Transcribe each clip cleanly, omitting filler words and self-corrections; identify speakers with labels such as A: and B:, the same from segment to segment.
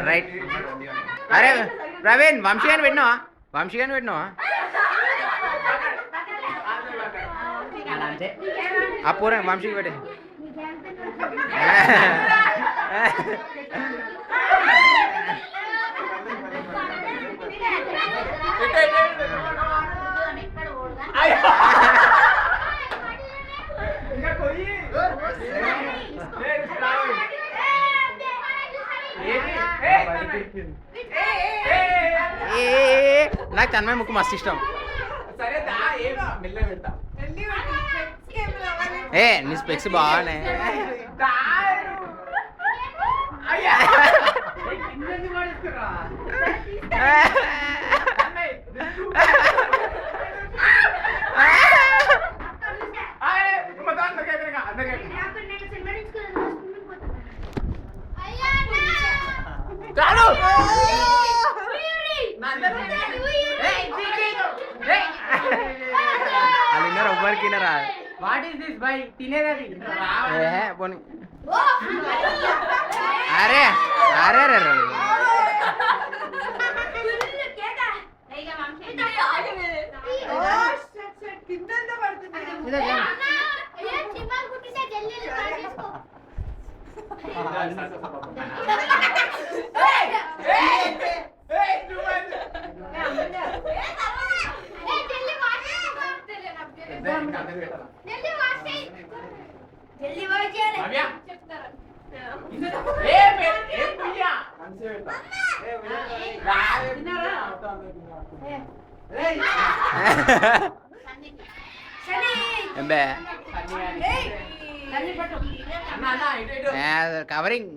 A: Right. అరే ప్రవీణ్ వంశీ అని పెట్టినావా? వంశీ అని పెట్టినావా? ఆ పూర వంశీకి పెట్టే. నాకు తన్మయ ముక్కు మస్తు ఇష్టం. ఏ నీ స్పెక్స్ బాగున్నాయి. వాళ్ళు ఎవ్వరికి రా.
B: వాట్ ఈస్ దిస్ బై తినేది
A: పోనీ. అరే అరే అరే కవరింగ్.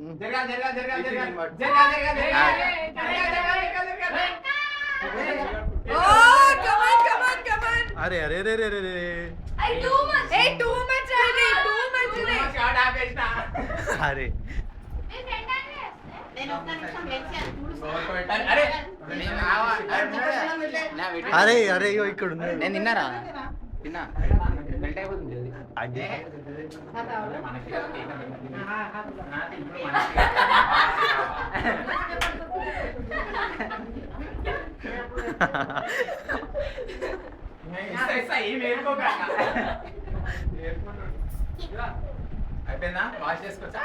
C: అరే అరే అరే అరే అరే అరే అరే ఇక్కడ
A: నేను తిన్నారా? తిన్నా. మెల్ట్ అయిపోతుంది
C: అదే.
A: అయిపోయిందా? వాష్ చేసుకోవచ్చా?